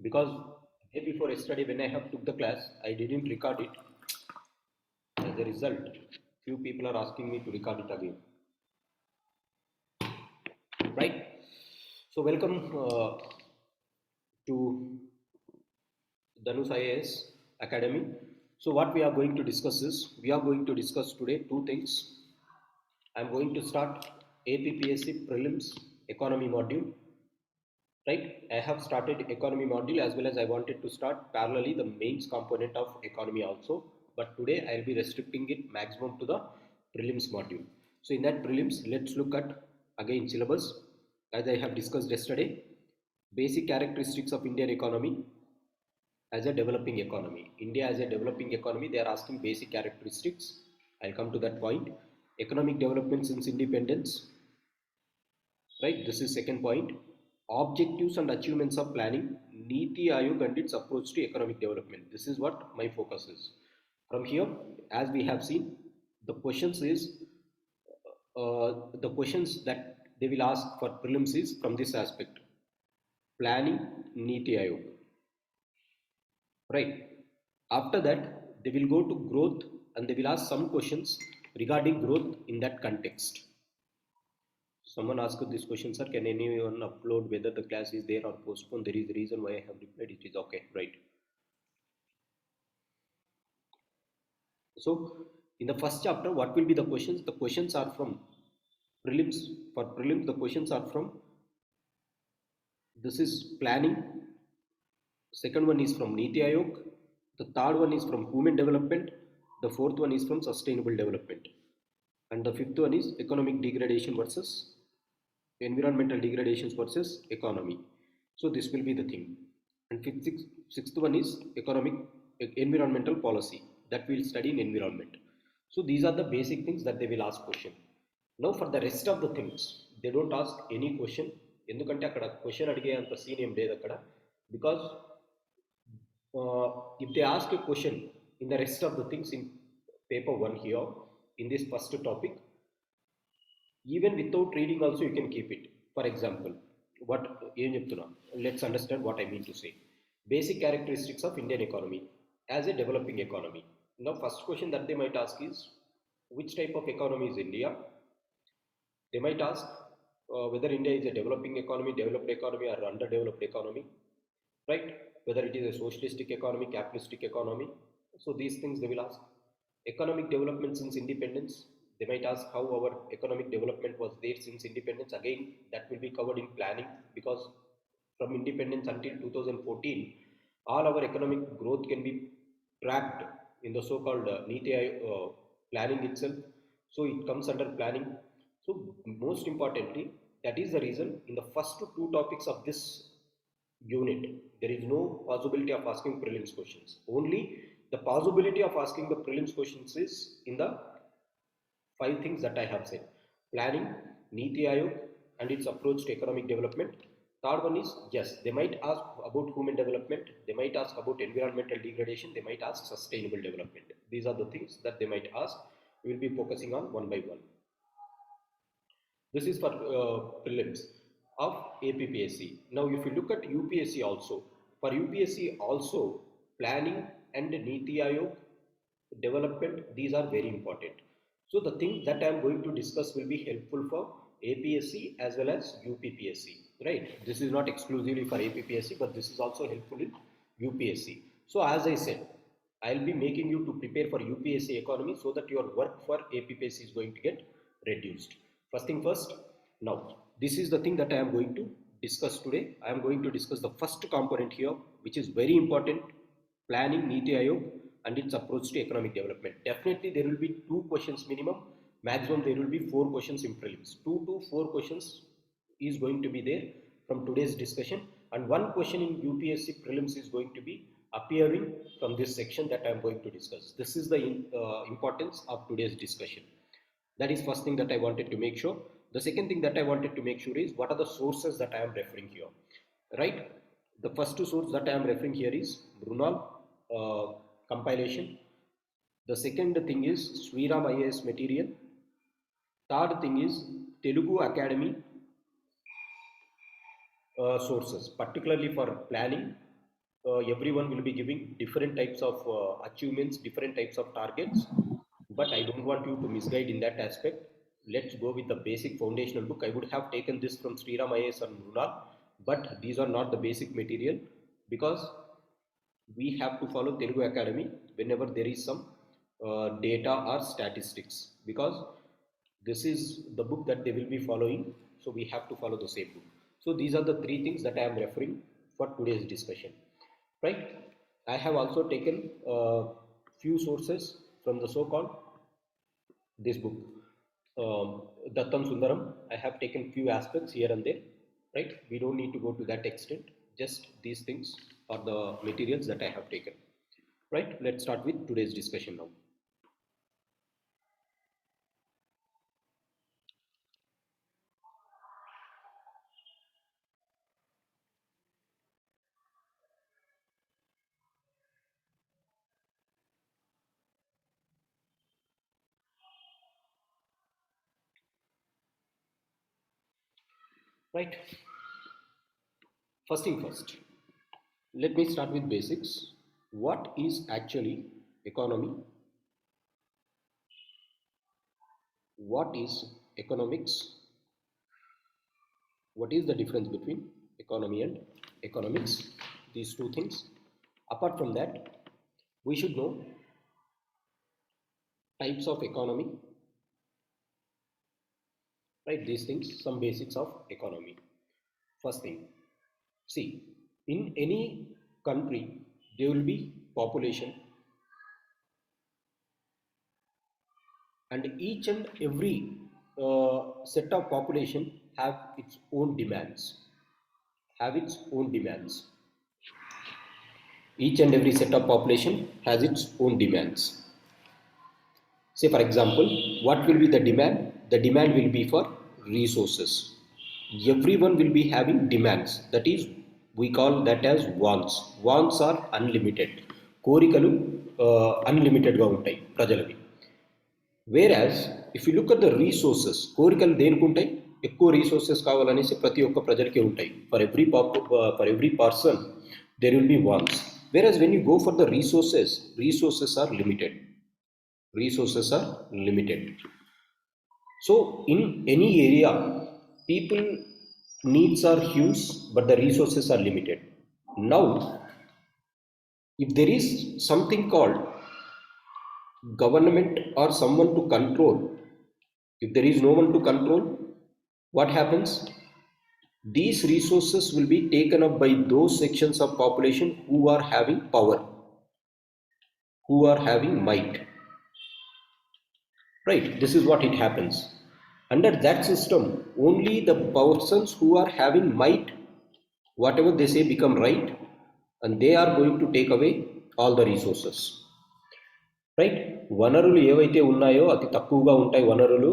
because day before yesterday when I have took the class, I didn't record it. As a result, few people are asking me to record it again. Right? So welcome to Dhanush IAS Academy. So what we are going to discuss is, we are going to discuss today two things. I am going to start APPSC Prelims Economy module. Right, I have started economy module as well as I wanted to start parallelly the mains component of economy also, but today I'll be restricting it maximum to the prelims module. So in that prelims, let's look at again syllabus as I have discussed yesterday. Basic characteristics of Indian economy as a developing economy. India as a developing economy, they are asking basic characteristics. I'll come to that point. Economic development since independence. Right, this is second point. Objectives and achievements of planning, Niti Aayog and its approach to economic development. This is what my focus is. From here, as we have seen, the questions is the questions that they will ask for prelims is from this aspect: planning, Niti Aayog. Right. After that, they will go to growth and they will ask some questions regarding growth in that context. Someone asked this question, sir, can anyone upload whether the class is there or postponed? There is a reason why I have replied. It is okay, right? So, in the first chapter, what will be the questions? The questions are from prelims. For prelims, the questions are from, this is planning. Second one is from Niti Aayog. The third one is from human development. The fourth one is from sustainable development. And the fifth one is economic degradation versus environmental degradations versus economy. So this will be the thing. And sixth one is economic environmental policy, that we will study in environment. So these are the basic things that they will ask question. Now for the rest of the things, they don't ask any question. ఎందుకంటే అక్కడ question అడిగే అంత scene ఏం లేదు అక్కడ, because if they ask a question in the rest of the things in paper 1 here in this first topic, even without reading also you can keep it. For example, what em cheptunna, let's understand what I mean to say. Basic characteristics of Indian economy as a developing economy. Now first question that they might ask is, which type of economy is India? They might ask whether India is a developing economy, developed economy, or underdeveloped economy, right? Whether it is a socialistic economy, capitalistic economy. So these things they will ask. Economic development since independence. They might ask how our economic development was there since independence. Again, that will be covered in planning, because from independence until 2014, all our economic growth can be tracked in the so-called Niti planning itself. So it comes under planning. So most importantly, that is the reason in the first two topics of this unit, there is no possibility of asking prelims questions. Only the possibility of asking the prelims questions is in the 5 things that I have said: planning, Niti Aayog and its approach to economic development. Third one is, yes, they might ask about human development, they might ask about environmental degradation, they might ask sustainable development. These are the things that they might ask. We will be focusing on one by one. This is for prelims of APPSC. Now if you look at UPSC also, for UPSC also, planning and Niti Aayog development, these are very important. So the thing that I am going to discuss will be helpful for APSC as well as UPPSC, right? This is not exclusively for APPSC, but this is also helpful in UPSC. So as I said, I'll be making you to prepare for UPSC economy so that your work for APPSC is going to get reduced. First thing first, now this is the thing that I am going to discuss today. I am going to discuss the first component here, which is very important: planning, Niti Aayog and its approach to economic development. Definitely there will be 2 questions minimum, maximum there will be 4 questions in prelims. 2 to 4 questions is going to be there from today's discussion, and 1 question in UPSC prelims is going to be appearing from this section that I am going to discuss. This is the importance of today's discussion. That is first thing that I wanted to make sure. The second thing that I wanted to make sure is, what are the sources that I am referring here, right? The first source that I am referring here is Brunel compilation. The second thing is Sriram IAS material. Third thing is Telugu Academy sources, particularly for planning everyone will be giving different types of achievements, different types of targets, but I don't want you to misguide in that aspect. Let's go with the basic foundational book. I would have taken this from Sriram IAS and Runal, but these are not the basic material, because we have to follow Telugu Academy whenever there is some data or statistics, because this is the book that they will be following, so we have to follow the same book. So these are the three things that I am referring for today's discussion, right? I have also taken few sources from the so-called this book, Dattam Sundaram. I have taken few aspects here and there, right? We don't need to go to that extent. Just these things are the materials that I have taken, right? Let's start with today's discussion now. Right. First thing first, let me start with basics. What is actually economy? What is economics? What is the difference between economy and economics? These two things. Apart from that, we should know types of economy, right? These things, some basics of economy. First thing, see, in any country, there will be population, and each and every set of population have its own demands, each and every set of population has its own demands. Say for example, what will be the demand? The demand will be for resources. Everyone will be having demands, that is, we call that as wants. Wants are unlimited. కోరికలు అన్లిమిటెడ్గా ఉంటాయి ప్రజలవి. Whereas if you look at the resources, కోరికలు దేనికి ఉంటాయి? ఎక్కువ resources కావాలనేసి ప్రతి ఒక్క ప్రజలకి ఉంటాయి. For every person there will be wants. Whereas when you go for the resources are limited. So in any area, people needs are huge, but the resources are limited. Now, if there is something called government or someone to control, if there is no one to control, what happens? These resources will be taken up by those sections of population who are having power, who are having might, right? This is what it happens. Under that system, only the persons who are having might, whatever they say become right, and they are going to take away all the resources, right? వనరులు ఏవైతే ఉన్నాయో అతి తక్కువగా ఉంటాయి వనరులు.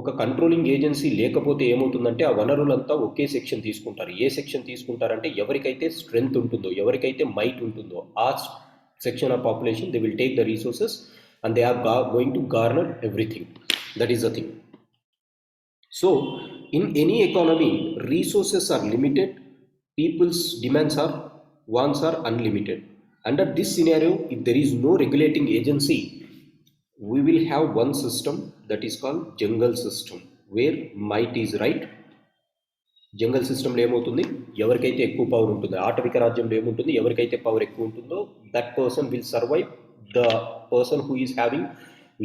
ఒక controlling agency లేకపోతే ఏమవుతుందంటే ఆ వనరులంతా ఒకే సెక్షన్ తీసుకుంటారు. ఏ సెక్షన్ తీసుకుంటారంటే ఎవరికైతే స్ట్రెంగ్త్ ఉంటుందో, ఎవరికైతే మైట్ ఉంటుందో, ఆ section of population they will take the resources and they are going to garner everything. That is the thing. So in any economy, resources are limited, people's demands are, wants are unlimited. Under this scenario, if there is no regulating agency, we will have one system that is called jungle system, where might is right. జంగల్ సిస్టంలో ఏమవుతుంది? ఎవరికైతే ఎక్కువ power ఉంటుందో, ఆటవిక రాజ్యంలో ఏముంటుంది? ఎవరికైతే power ఎక్కువ ఉంటుందో that person will survive. The person who is having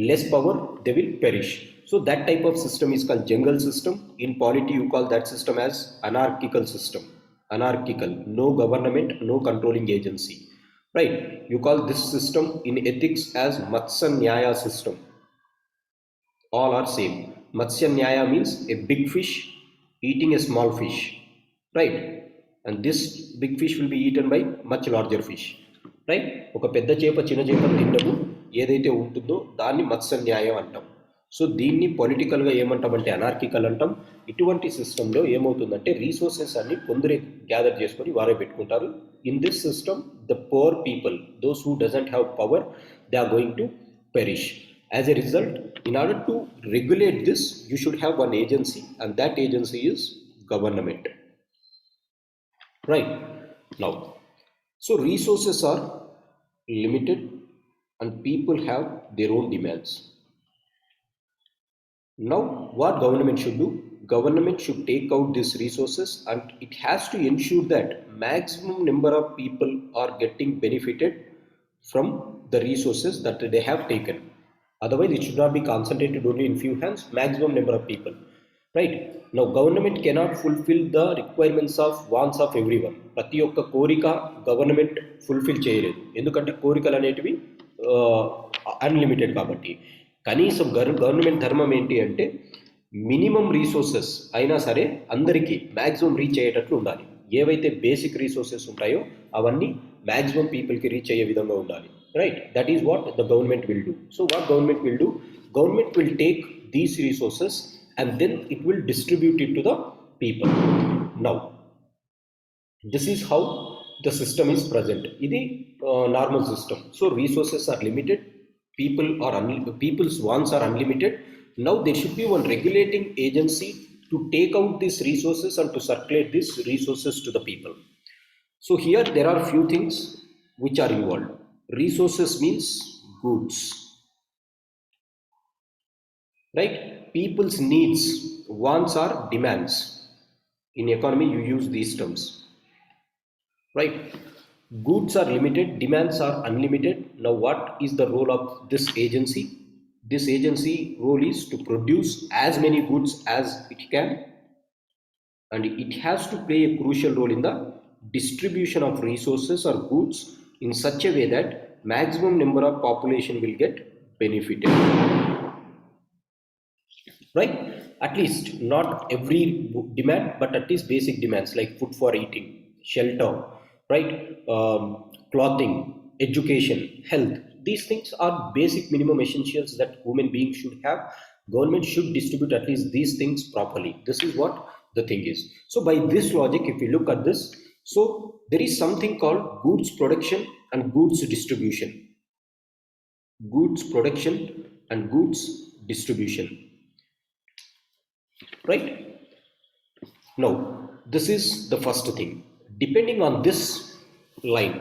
less power, they will perish. So that type of system is called jungle system. In polity, you call that system as anarchical system. Anarchical, no government, no controlling agency, right? You call this system in ethics as matsya nyaya system. All are same. Matsya nyaya means a big fish eating a small fish, right? And this big fish will be eaten by much larger fish, right? ఒక పెద్ద చేప చిన్న చేపను తింటము ఏదైతే ఉంటుందో దాన్ని మత్స్య న్యాయం అంటాం. సో దీన్ని పొలిటికల్గా ఏమంటామంటే అనార్కికల్ అంటాం. ఇటువంటి సిస్టంలో ఏమవుతుందంటే రీసోర్సెస్ అన్ని కొందరే గ్యాదర్ చేసుకొని వారే పెట్టుకుంటారు. In this system the poor people, those who doesn't have power, they are going to perish. As a result, in order to regulate this, you should have one agency, and that agency is government, right? Now, So resources are limited and people have their own demands. Now what government should do? Government should take out these resources and it has to ensure that maximum number of people are getting benefited from the resources that they have taken. Otherwise it should not be concentrated only in few hands, maximum number of people. Right? Now government cannot fulfill the requirements of wants of everyone. ప్రతి ఒక్క కోరిక government fulfil చేయలేదు, ఎందుకంటే కోరికలు అనేటివి unlimited కాబట్టి. కనీసం government ధర్మం ఏంటి అంటే మినిమం రీసోర్సెస్ అయినా సరే అందరికీ మ్యాక్సిమం రీచ్ అయ్యేటట్లు ఉండాలి. ఏవైతే బేసిక్ రీసోర్సెస్ ఉంటాయో అవన్నీ మ్యాక్సిమం పీపుల్కి రీచ్ అయ్యే విధంగా ఉండాలి. Right? That is what the government will do. So what government will do? Government will take these resources and then it will distribute it to the people. Now this is how the system is present. This is normal system. So resources are limited, people's wants are unlimited. Now there should be one regulating agency to take out these resources and to circulate these resources to the people. So here there are few things which are involved. Resources means goods, right? People's needs, wants or demands. In economy you use these terms, right? Goods are limited, demands are unlimited. Now what is the role of this agency? This agency role is to produce as many goods as it can, and it has to play a crucial role in the distribution of resources or goods in such a way that maximum number of population will get benefited. Right? At least not every demand, but at least basic demands like food for eating, shelter, right? Clothing, education, health. These things are basic minimum essentials that human beings should have. Government should distribute at least these things properly. This is what the thing is. So by this logic, if you look at this, so there is something called goods production and goods distribution. Goods production and goods distribution. Right? Now this is the first thing. Depending on this line,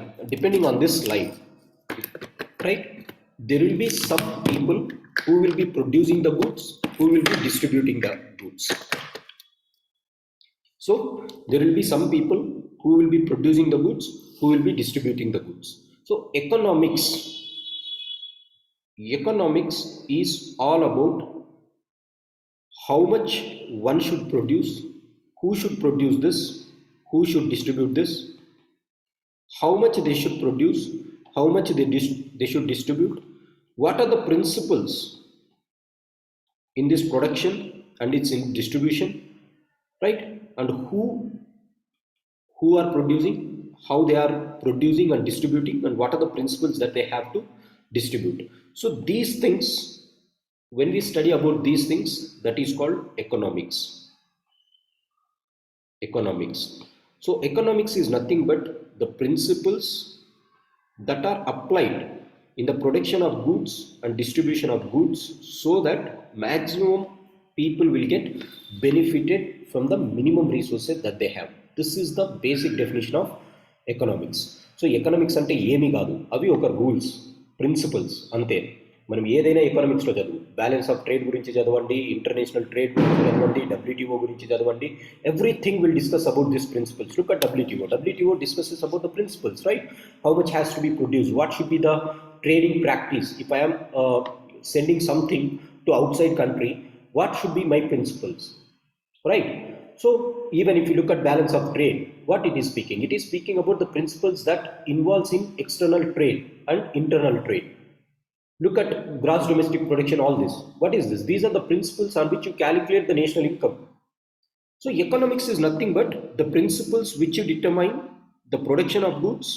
right, there will be some people who will be producing the goods, who will be distributing the goods. So there will be some people who will be producing the goods, who will be distributing the goods. So economics is all about how much one should produce, who should produce this, who should distribute this, how much they should produce, how much they should distribute, what are the principles in this production and its in distribution, right? And who are producing, how they are producing and distributing, and what are the principles that they have to distribute. So these things, when we study about these things, that is called economics. So economics is nothing but the principles that are applied in the production of goods and distribution of goods so that maximum people will get benefited from the minimum resources that they have. This is the basic definition of economics. So economics ante emi kaadu, avi oka rules, principles ante. మనం ఏదైనా ఎకనామిక్స్లో చదువు, balance of trade గురించి చదవండి, international trade గురించి చదవండి, WTO గురించి చదవండి, everything will discuss about this principles. Look at WTO discusses about the principles, right? How much has to be produce, what should be the trading practice, if I am sending something to outside country, what should be my principles, right? So even if you look at balance of trade, what it is speaking? It is speaking about the principles that involves in external trade and internal trade. Look at gross domestic production, all this. What is this? These are the principles on which you calculate the national income. So economics is nothing but the principles which you determine the production of goods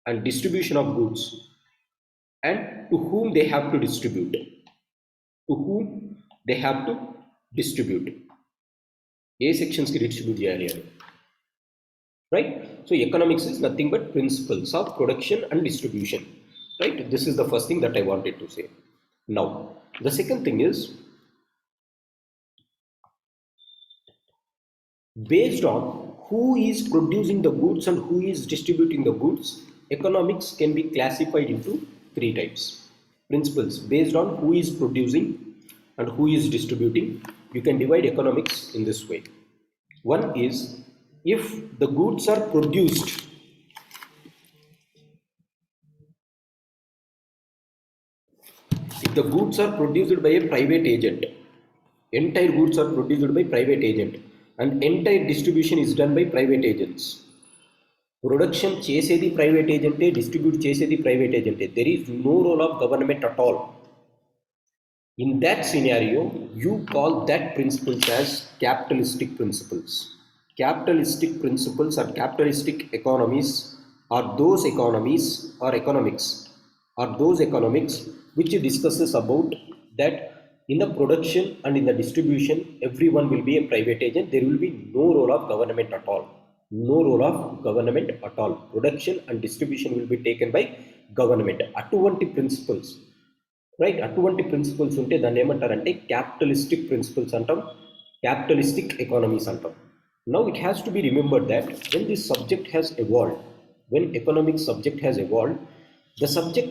and distribution of goods and to whom they have to distribute. A sections ki distribute cheyali ani. Right? So economics is nothing but principles of production and distribution. Right? This is the first thing that I wanted to say. Now the second thing is, based on who is producing the goods and who is distributing the goods, economics can be classified into three types. Principles based on who is producing and who is distributing, you can divide economics in this way. One is, if the goods are produced, if the goods are produced by a private agent, entire goods are produced by private agent and entire distribution is done by private agents. Production చేసేది private ఏజెంటే, distribute చేసేది private ఏజెంటే. There is no role of government at all. In that scenario, you call that principles as capitalistic principles. Capitalistic principles or capitalistic economies are those economies or economics are those economics which discusses about that in the production and in the distribution everyone will be a private agent. There will be no role of government at all. No role of government at all. Production and distribution will be taken by government. అటువంటి principles, right, అటువంటి principles ఉంటే దాన్ని ఏమంటారంటే capitalistic principles అంటాం, capitalistic economies అంటాం. Now it has to be remembered that when this subject has evolved, when economics subject has evolved, the subject